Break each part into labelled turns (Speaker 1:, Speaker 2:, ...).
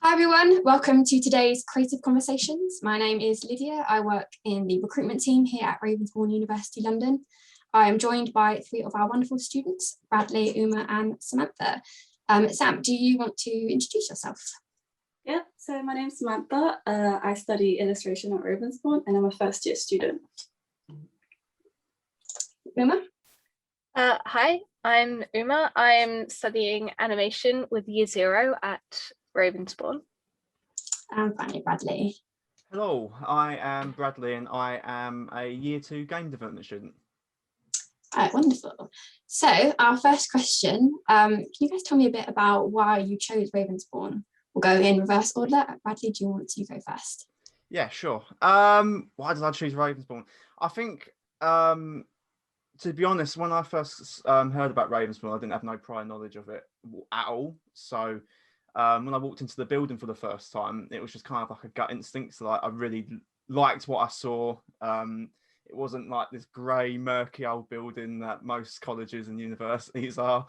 Speaker 1: Hi everyone, welcome to today's Creative Conversations. My name is Lydia. I work in the recruitment team here at Ravensbourne University London. I am joined by three of our wonderful students, Bradley, Uma and Samantha. Sam, do you want to introduce yourself?
Speaker 2: Yeah, so my name's Samantha. I study illustration at Ravensbourne and I'm a first year student.
Speaker 1: Uma?
Speaker 3: Hi, I'm Uma. I'm studying animation with Year Zero at Ravensbourne.
Speaker 1: And finally, Bradley.
Speaker 4: Hello, I am Bradley and I am a Year 2 game development student.
Speaker 1: Wonderful. So our first question, can you guys tell me a bit about why you chose Ravensbourne? We'll go in reverse order. Bradley, do you want to go first?
Speaker 4: Yeah, sure. Why did I choose Ravensbourne? I think, to be honest, when I first heard about Ravensbourne, I didn't have no prior knowledge of it at all. So when I walked into the building for the first time, it was just kind of like a gut instinct. So like, I really liked what I saw. It wasn't like this grey, murky old building that most colleges and universities are.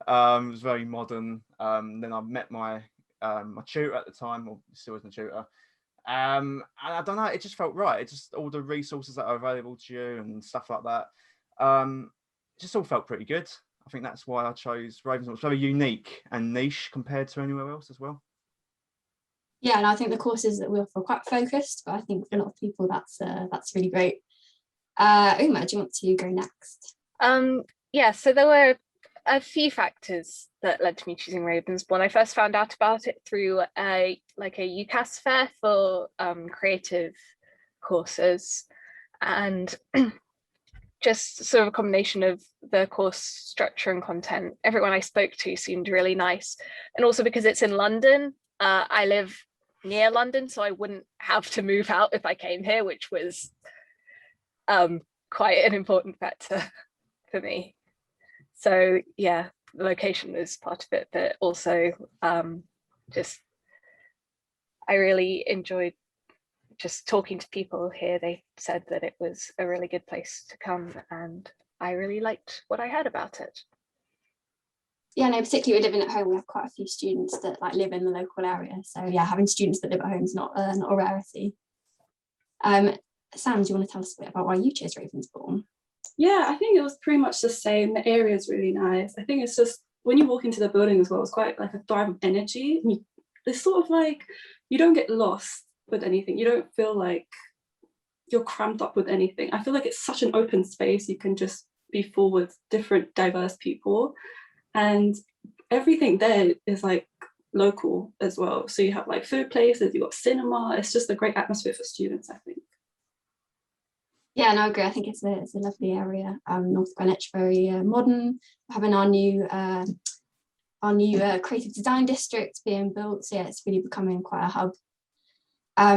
Speaker 4: It was very modern. Then I met my tutor at the time, or still is my tutor. And I don't know, it just felt right. It just, all the resources that are available to you and stuff like that, it just all felt pretty good. I think that's why I chose Ravensbourne. It's very unique and niche compared to anywhere else as well.
Speaker 1: Yeah, and I think the courses that we offer are quite focused, but I think for a lot of people that's really great. Uma, do you want to go next?
Speaker 3: Yeah, so there were a few factors that led to me choosing Ravensbourne. I first found out about it through a UCAS fair for creative courses, and just sort of a combination of the course structure and content. Everyone I spoke to seemed really nice, and also because it's in London. I live near London, so I wouldn't have to move out if I came here, which was quite an important factor for me. So yeah, the location is part of it, but also just I really enjoyed just talking to people here. They said that it was a really good place to come, and I really liked what I heard about it.
Speaker 1: Yeah, no, particularly living at home, we have quite a few students that live in the local area. So yeah, having students that live at home is not a rarity. Sam, do you want to tell us a bit about why you chose Ravensbourne?
Speaker 2: Yeah, I think it was pretty much the same. The area is really nice. I think it's just when you walk into the building as well, it's quite like a thrive of energy. And it's sort of like you don't get lost with anything. You don't feel like you're cramped up with anything. I feel like it's such an open space. You can just be full with different diverse people, and everything there is like local as well. So you have like food places, you've got cinema. It's just a great atmosphere for students, I think.
Speaker 1: Yeah, no, I agree. I think it's a lovely area. North Greenwich, very modern. We're having our new creative design district being built. So yeah, it's really becoming quite a hub.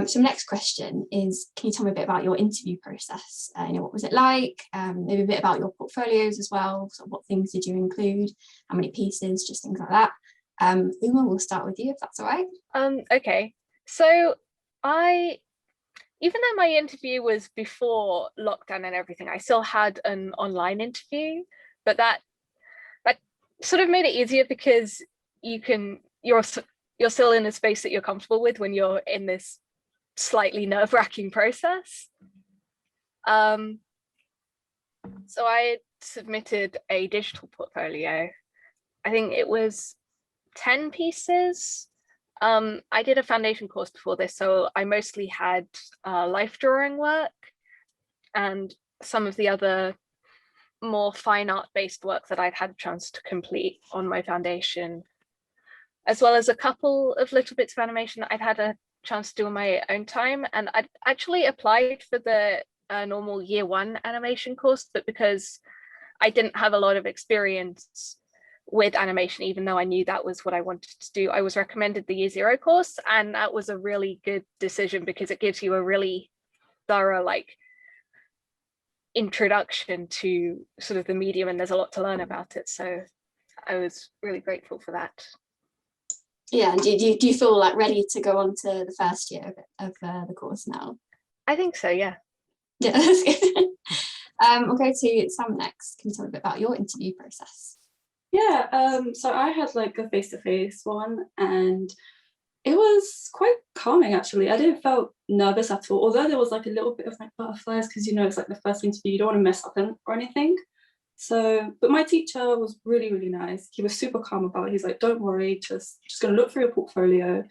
Speaker 1: So next question is, can you tell me a bit about your interview process? What was it like? Maybe a bit about your portfolios as well. So what things did you include? How many pieces? Just things like that. Uma, we'll start with you if that's all right.
Speaker 3: Okay, so even though my interview was before lockdown and everything, I still had an online interview, but that sort of made it easier because you're still in a space that you're comfortable with when you're in this slightly nerve-wracking process. So I submitted a digital portfolio. I think it was 10 pieces. I did a foundation course before this, so I mostly had life drawing work and some of the other more fine art based work that I'd had a chance to complete on my foundation, as well as a couple of little bits of animation that I'd had a chance to do on my own time. And I'd actually applied for the normal year 1 animation course, but because I didn't have a lot of experience with animation, even though I knew that was what I wanted to do, I was recommended the Year 0 course, and that was a really good decision because it gives you a really thorough introduction to sort of the medium, and there's a lot to learn about it. So I was really grateful for that.
Speaker 1: Yeah, and do you feel ready to go on to the first year of the course now?
Speaker 3: I think so, yeah.
Speaker 1: Yeah, that's good. We'll go to Sam next. Can you tell me a bit about your interview process?
Speaker 2: Yeah, so I had a face-to-face one, and It was quite calming, actually. I didn't feel nervous at all, although there was like a little bit of like butterflies, because you know it's like the first interview, you don't want to mess up or anything. So, but my teacher was really, really nice. He was super calm about it. He's like, don't worry, just gonna look through your portfolio.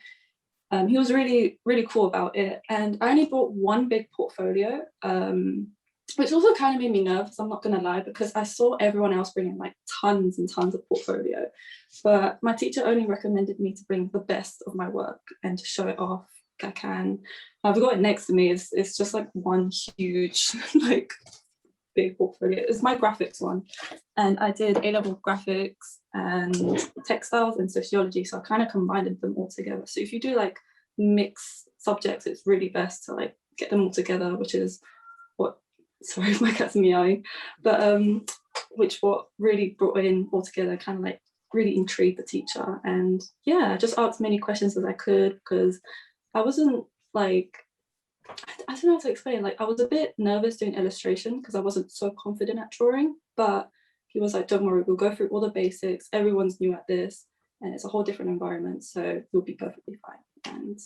Speaker 2: He was really, really cool about it. And I only brought one big portfolio, which also kind of made me nervous, I'm not gonna lie, because I saw everyone else bringing like tons and tons of portfolio. But my teacher only recommended me to bring the best of my work and to show it off. I can. I've got it next to me. It's just like one huge, like big portfolio. It's my graphics one. And I did A-level graphics and textiles and sociology. So I kind of combined them all together. So if you do like mixed subjects, it's really best to like get them all together, which is what, sorry if my cat's meowing, but what really brought it in all together, kind of like really intrigued the teacher. And yeah, I just asked many questions as I could, because I wasn't like, I don't know how to explain, like I was a bit nervous doing illustration because I wasn't so confident at drawing, but he was like, don't worry, we'll go through all the basics, everyone's new at this and it's a whole different environment, so you'll be perfectly fine. And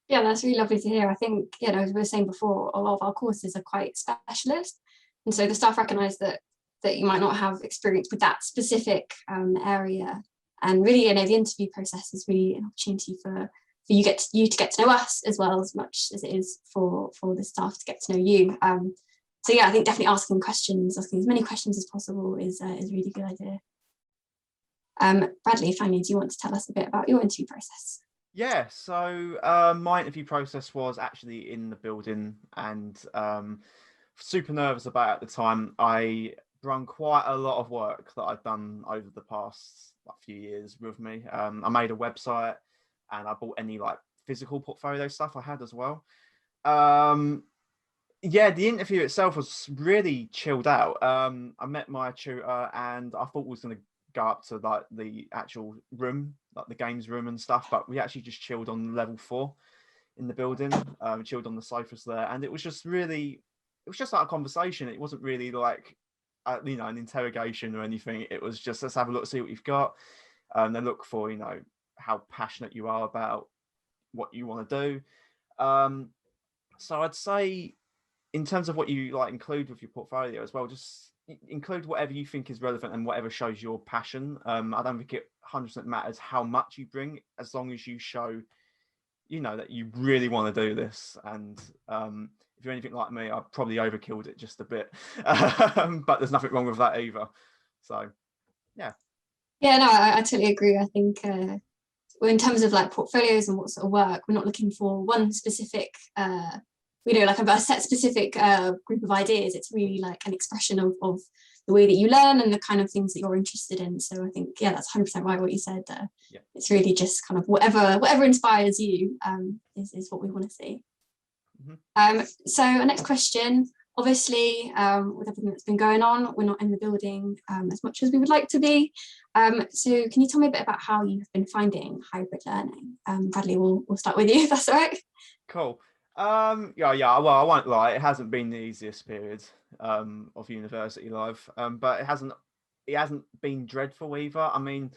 Speaker 1: yeah, that's really lovely to hear. I think, you know, as we were saying before, a lot of our courses are quite specialist, and so the staff recognise that you might not have experience with that specific area, and really, you know, the interview process is really an opportunity for you to get to know us as well, as much as it is for the staff to get to know you. So yeah, I think definitely asking as many questions as possible is a really good idea. Bradley, finally, do you want to tell us a bit about your interview process?
Speaker 4: Yeah, so my interview process was actually in the building, and super nervous about it at the time. I run quite a lot of work that I've done over the past few years with me. I made a website, and I bought any like physical portfolio stuff I had as well. Yeah, the interview itself was really chilled out. I met my tutor, and I thought we was going to go up to like the actual room, like the games room and stuff, but we actually just chilled on level 4 in the building. We chilled on the sofas there, and it was just like a conversation. It wasn't really like you know, an interrogation or anything. It was just, let's have a look, see what you've got. They look for, you know, how passionate you are about what you want to do. So I'd say, in terms of what you like include with your portfolio as well, just include whatever you think is relevant and whatever shows your passion. I don't think it 100% matters how much you bring, as long as you show, you know, that you really want to do this. And if you're anything like me, I've probably overkilled it just a bit, but there's nothing wrong with that either. So yeah.
Speaker 1: Yeah, no, I totally agree. I think in terms of like portfolios and what sort of work, we're not looking for one specific like a set specific group of ideas. It's really like an expression of the way that you learn and the kind of things that you're interested in. So I think, yeah, that's 100% right what you said there.
Speaker 4: Yeah.
Speaker 1: It's really just kind of whatever inspires you is what we want to see. Mm-hmm. So our next question, obviously, with everything that's been going on, we're not in the building as much as we would like to be. So can you tell me a bit about how you've been finding hybrid learning? Bradley, we'll start with you, if that's all right.
Speaker 4: Cool. Yeah. Well, I won't lie. It hasn't been the easiest period of university life, but it hasn't been dreadful either. I mean,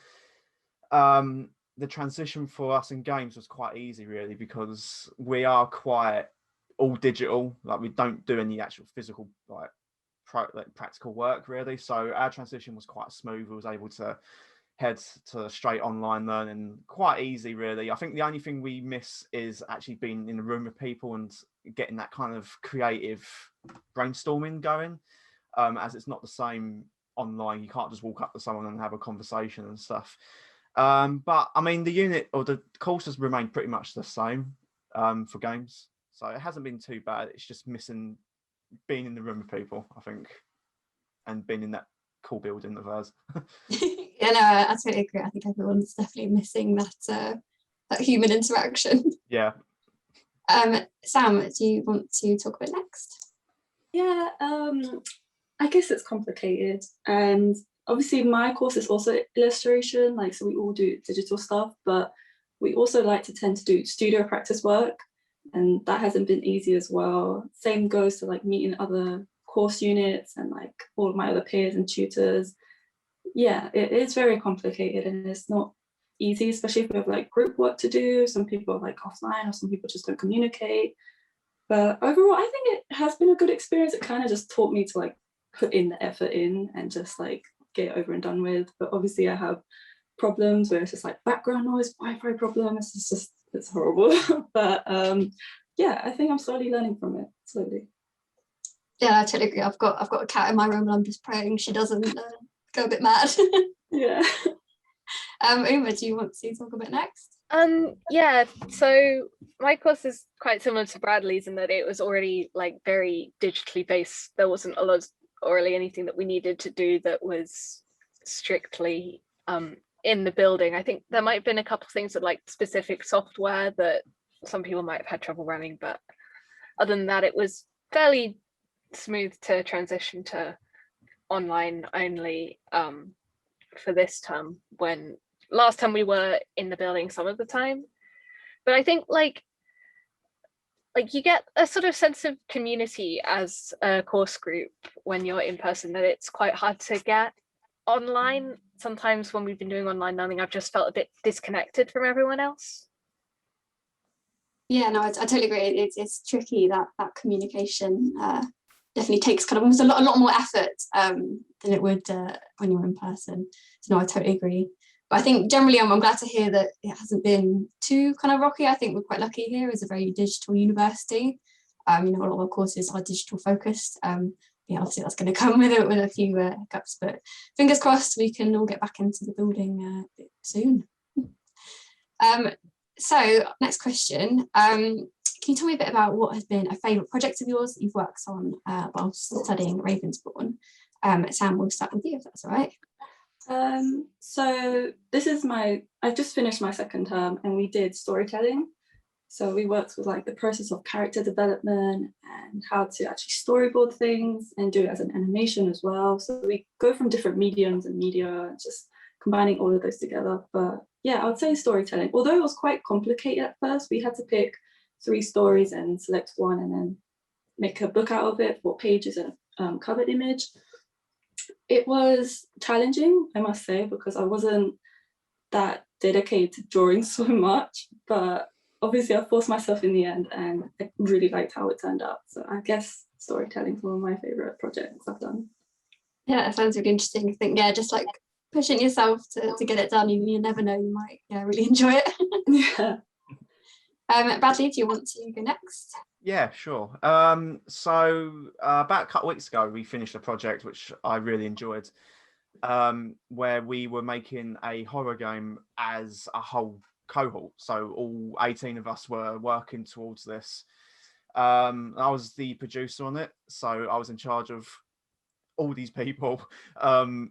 Speaker 4: the transition for us in games was quite easy, really, because we are quite all digital. Like, we don't do any actual physical like practical work, really. So our transition was quite smooth. We was able to head to straight online learning quite easy, really. I think the only thing we miss is actually being in a room with people and getting that kind of creative brainstorming going, as it's not the same online. You can't just walk up to someone and have a conversation and stuff. But I mean, the unit or the course has remained pretty much the same for games, so it hasn't been too bad. It's just missing being in the room with people, I think, and being in that cool building of ours.
Speaker 1: Yeah, no, I totally agree. I think everyone's definitely missing that human interaction.
Speaker 4: Yeah.
Speaker 1: Sam, do you want to talk a bit next?
Speaker 2: Yeah, I guess it's complicated, and obviously my course is also illustration, like, so we all do digital stuff, but we also like to tend to do studio practice work, and that hasn't been easy as well. Same goes to like meeting other course units and like all of my other peers and tutors. Yeah, it is very complicated, and it's not easy, especially if we have like group work to do. Some people are like offline, or some people just don't communicate. But overall, I think it has been a good experience. It kind of just taught me to like put in the effort in and just like get it over and done with. But obviously I have problems where it's just like background noise, Wi-Fi problems. It's horrible. But yeah, I think I'm slowly learning from it, slowly.
Speaker 1: Yeah, I totally agree. I've got a cat in my room and I'm just praying she doesn't go a bit mad.
Speaker 2: Yeah.
Speaker 1: Uma, do you want to talk a bit next?
Speaker 3: Yeah, so my course is quite similar to Bradley's in that it was already like very digitally based. There wasn't a lot or really anything that we needed to do that was strictly in the building. I think there might have been a couple of things that like specific software that some people might have had trouble running, but other than that, it was fairly smooth to transition to online only for this term, when last time we were in the building some of the time. But I think like you get a sort of sense of community as a course group when you're in person that it's quite hard to get online. Sometimes when we've been doing online learning, I've just felt a bit disconnected from everyone else.
Speaker 1: Yeah, no, I totally agree. It's tricky, that communication definitely takes kind of almost a lot more effort than it would when you're in person. So no, I totally agree. But I think generally I'm glad to hear that it hasn't been too kind of rocky. I think we're quite lucky here as a very digital university. A lot of our courses are digital focused. Yeah, obviously that's going to come with a few hiccups, but fingers crossed we can all get back into the building soon. So next question, can you tell me a bit about what has been a favourite project of yours that you've worked on whilst studying Ravensbourne? Sam, we'll start with you if that's all right.
Speaker 2: So this is I've just finished my second term and we did storytelling. So we worked with like the process of character development and how to actually storyboard things and do it as an animation as well. So we go from different mediums and media, just combining all of those together. But yeah, I would say storytelling. Although it was quite complicated at first, we had to pick 3 stories and select one and then make a book out of it, 4 pages and a cover image. It was challenging, I must say, because I wasn't that dedicated to drawing so much, but obviously I forced myself in the end and I really liked how it turned out. So I guess storytelling is one of my favourite projects I've done.
Speaker 1: Yeah, it sounds really interesting. I think, yeah, just like pushing yourself to get it done, you never know, you might really enjoy it.
Speaker 2: Yeah.
Speaker 1: Bradley, do you want to go next?
Speaker 4: Yeah, sure. So about a couple of weeks ago, we finished a project which I really enjoyed, where we were making a horror game as a whole cohort. So all 18 of us were working towards this. I was the producer on it, so I was in charge of all these people, having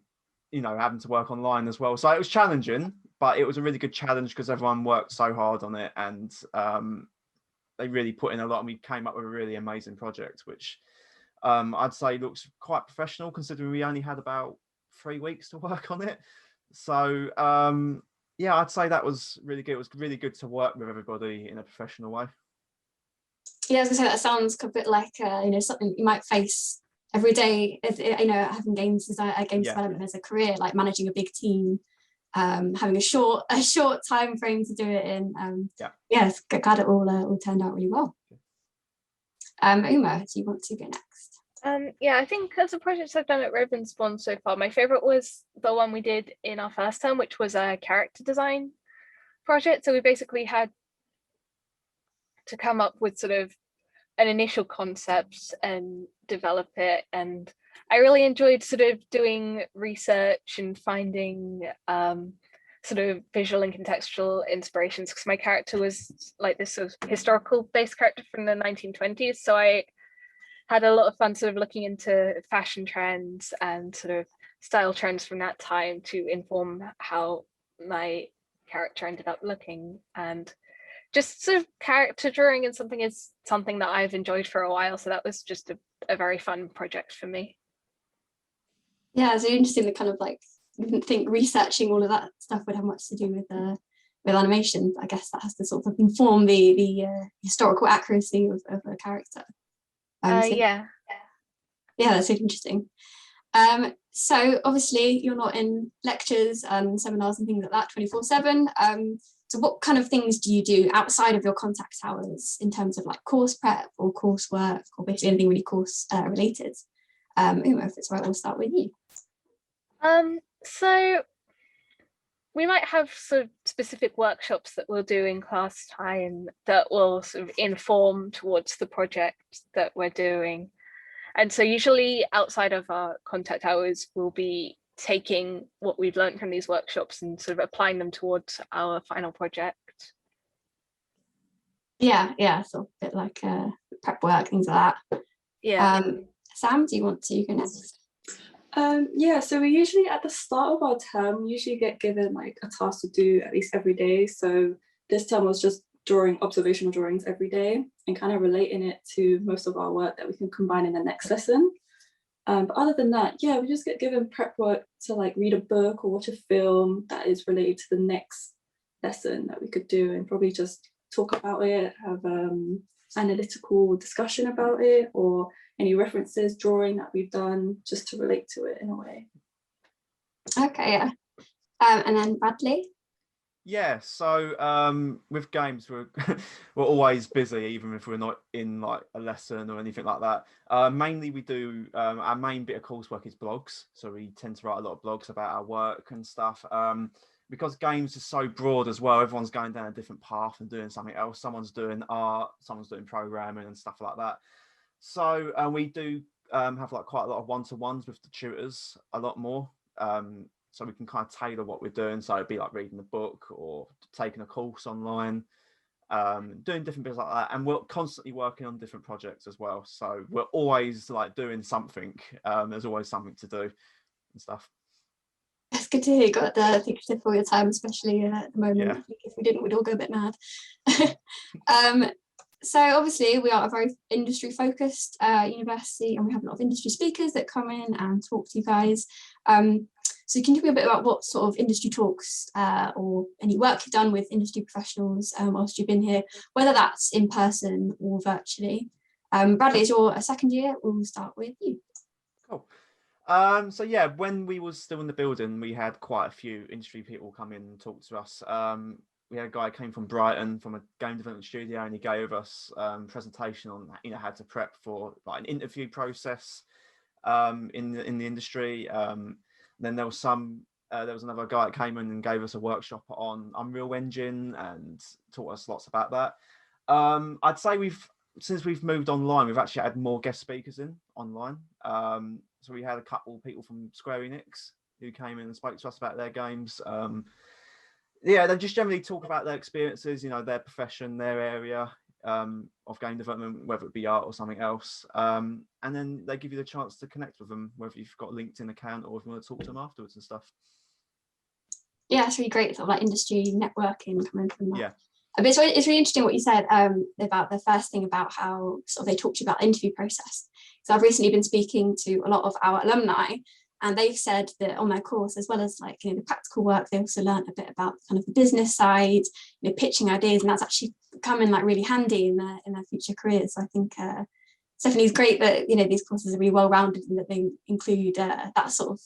Speaker 4: to work online as well. So it was challenging, but it was a really good challenge because everyone worked so hard on it and they really put in a lot, and we came up with a really amazing project, which I'd say looks quite professional considering we only had about 3 weeks to work on it. So yeah, I'd say that was really good. It was really good to work with everybody in a professional way.
Speaker 1: Yeah, I was gonna say that sounds a bit like something you might face every day. Having games development as a career, like managing a big team, having a short time frame to do it in. It's glad it all turned out really well. Uma, do you want to go next?
Speaker 3: Yeah, I think as a project I've done at Ravensbourne so far, my favourite was the one we did in our first term, which was a character design project. So we basically had to come up with sort of an initial concept and develop it, and I really enjoyed sort of doing research and finding sort of visual and contextual inspirations, because my character was like this sort of historical based character from the 1920s, so I had a lot of fun sort of looking into fashion trends and sort of style trends from that time to inform how my character ended up looking. And just sort of character drawing and something that I've enjoyed for a while, so that was just a very fun project for me.
Speaker 1: Yeah, it's interesting that kind of like you wouldn't think researching all of that stuff would have much to do with animation. I guess that has to sort of inform the historical accuracy of a character. Yeah, that's really interesting. So obviously you're not in lectures and seminars and things like that 24/7. So what kind of things do you do outside of your contact hours in terms of like course prep or coursework or basically anything really course related? If it's right, we'll start with you.
Speaker 3: So we might have sort of specific workshops that we'll do in class time that will sort of inform towards the project that we're doing. And so usually outside of our contact hours, we'll be taking what we've learned from these workshops and sort of applying them towards our final project.
Speaker 1: Yeah, so a bit like prep work, things like that.
Speaker 3: Yeah.
Speaker 1: Sam, do you want to go next?
Speaker 2: Yeah, so we usually at the start of our term usually get given like a task to do at least every day. So this term was just drawing observational drawings every day and kind of relating it to most of our work that we can combine in the next lesson. But other than that, yeah, we just get given prep work to like read a book or watch a film that is related to the next lesson that we could do, and probably just talk about it, have analytical discussion about it, or any references, drawing that we've done, just to relate to it in a way.
Speaker 1: Okay, yeah. And then Bradley?
Speaker 4: Yeah, so with games, we're we're always busy, even if we're not in like a lesson or anything like that. Mainly we do our main bit of coursework is blogs, so we tend to write a lot of blogs about our work and stuff. Because games are so broad as well, everyone's going down a different path and doing something else. Someone's doing art, someone's doing programming and stuff like that. So we do have like quite a lot of one-to-ones with the tutors, a lot more. So we can kind of tailor what we're doing. So it'd be like reading a book or taking a course online, doing different bits like that. And we're constantly working on different projects as well. So we're always like doing something. There's always something to do and stuff.
Speaker 1: It's good to hear you got the thick stuff all your time, especially at the moment.
Speaker 4: Yeah.
Speaker 1: I think if we didn't, we'd all go a bit mad. So obviously we are a very industry focused university, and we have a lot of industry speakers that come in and talk to you guys. So can you tell me a bit about what sort of industry talks or any work you've done with industry professionals whilst you've been here, whether that's in person or virtually? Bradley, as you're a second year, we'll start with you.
Speaker 4: Cool. So yeah, when we was still in the building, we had quite a few industry people come in and talk to us. We had a guy who came from Brighton from a game development studio, and he gave us presentation on how to prep for like an interview process in the industry. Then there was another guy that came in and gave us a workshop on Unreal Engine and taught us lots about that. I'd say since we've moved online, we've actually had more guest speakers in online. So we had a couple of people from Square Enix who came in and spoke to us about their games. Yeah, they just generally talk about their experiences, their profession, their area of game development, whether it be art or something else. And then they give you the chance to connect with them, whether you've got a LinkedIn account or if you want to talk to them afterwards and stuff.
Speaker 1: Yeah, it's really great, sort of like industry networking coming from that.
Speaker 4: Yeah.
Speaker 1: But it's really interesting what you said about the first thing about how sort of they talked to you about the interview process. So I've recently been speaking to a lot of our alumni, and they've said that on their course, as well as like the practical work, they also learned a bit about kind of the business side, pitching ideas, and that's actually coming like really handy in their future careers. So I think Stephanie, it's great that these courses are really well rounded and that they include that sort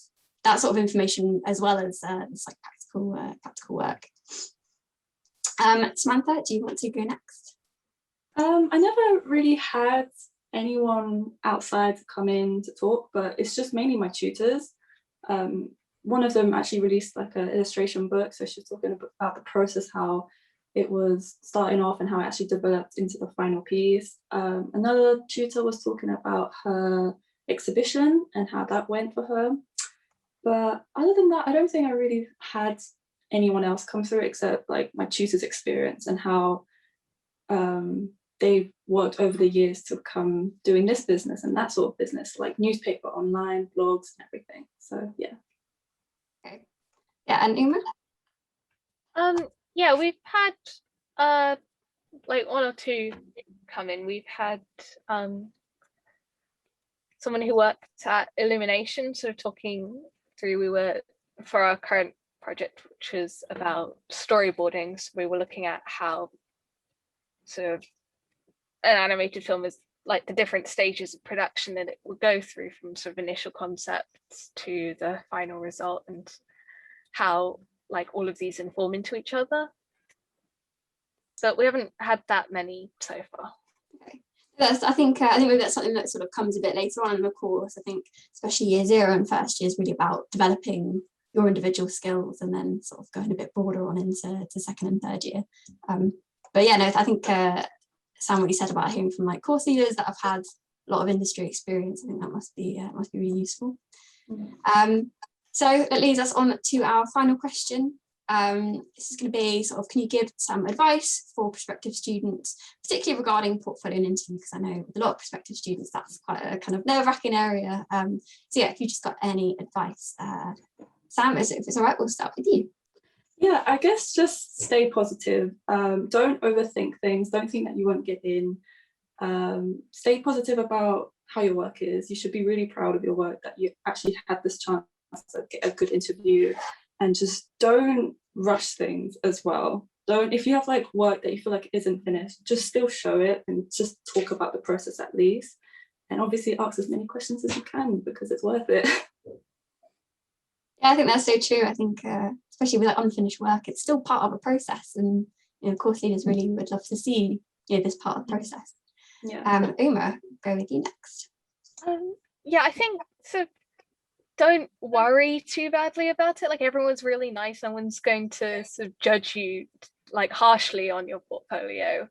Speaker 1: of information as well as this like practical work. Samantha, do you want to go next?
Speaker 2: I never really had anyone outside to come in to talk, but it's just mainly my tutors. One of them actually released like an illustration book, so she's talking about the process, how it was starting off and how it actually developed into the final piece. Another tutor was talking about her exhibition and how that went for her. But other than that, I don't think I really had anyone else come through except like my tutor's experience and how they've worked over the years to come doing this business and that sort of business, like newspaper, online, blogs, and everything. So yeah.
Speaker 1: Okay. Yeah, and Uma?
Speaker 3: Yeah, we've had like one or two come in. We've had someone who worked at Illumination, sort of talking through. We were, for our current project, which is about storyboarding, so we were looking at how sort of an animated film is like the different stages of production that it will go through, from sort of initial concepts to the final result, and how like all of these inform into each other. But we haven't had that many so far.
Speaker 1: Okay. I think maybe that's something that sort of comes a bit later on in the course. I think especially year 0 and first year is really about developing your individual skills, and then sort of going a bit broader on into second and third year. But yeah, no, I think Sam, what you said about hearing from like course leaders that have had a lot of industry experience, I think that must be really useful. So that leads us on to our final question. This is going to be sort of, can you give some advice for prospective students, particularly regarding portfolio and interview, because I know with a lot of prospective students that's quite a kind of nerve-wracking area. So yeah, if you just got any advice, Sam, if it's all right, we'll start with you.
Speaker 2: Yeah, I guess just stay positive. Don't overthink things. Don't think that you won't get in. Stay positive about how your work is. You should be really proud of your work, that you actually had this chance to get a good interview, and just don't rush things as well. If you have like work that you feel like isn't finished, just still show it and just talk about the process at least. And obviously ask as many questions as you can, because it's worth it.
Speaker 1: Yeah, I think that's so true. I think especially with like unfinished work, it's still part of a process, and course leaders really would love to see this part of the process.
Speaker 2: Yeah.
Speaker 1: Uma, go with you next.
Speaker 3: Yeah, I think so. Don't worry too badly about it. Like, everyone's really nice. No one's going to sort of judge you like harshly on your portfolio,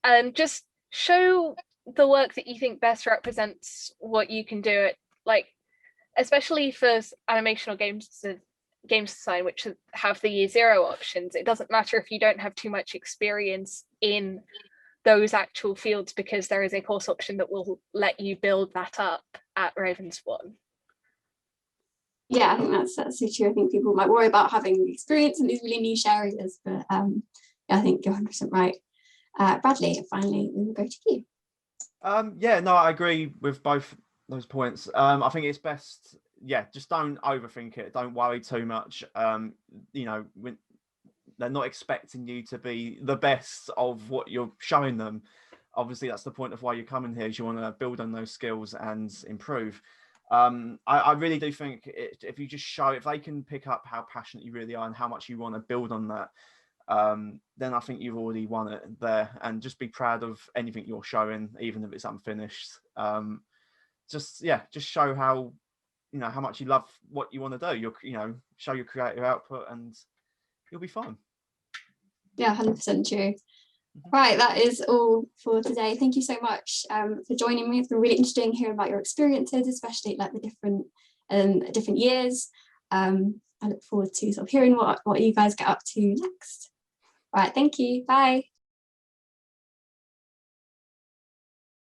Speaker 3: and just show the work that you think best represents what you can do. It like, especially for animation or games design, which have the year 0 options. It doesn't matter if you don't have too much experience in those actual fields, because there is a course option that will let you build that up at Ravensbourne.
Speaker 1: Yeah, I think that's so true. I think people might worry about having experience in these really niche areas, but yeah, I think you're 100% right. Bradley, finally, we will go to you.
Speaker 4: Yeah, no, I agree with both those points. I think it's best, just don't overthink it. Don't worry too much. When they're not expecting you to be the best of what you're showing them. Obviously, that's the point of why you're coming here, is you want to build on those skills and improve. I really do think if you just show, if they can pick up how passionate you really are and how much you want to build on that, then I think you've already won it there. And just be proud of anything you're showing, even if it's unfinished. Just show how how much you love what you want to do. Show your creative output, and you'll be fine. Yeah,
Speaker 1: 100% true. Right, that is all for today. Thank you so much for joining me. It's been really interesting hearing about your experiences, especially like the different years. I look forward to sort of hearing what you guys get up to next. Right, thank you. Bye.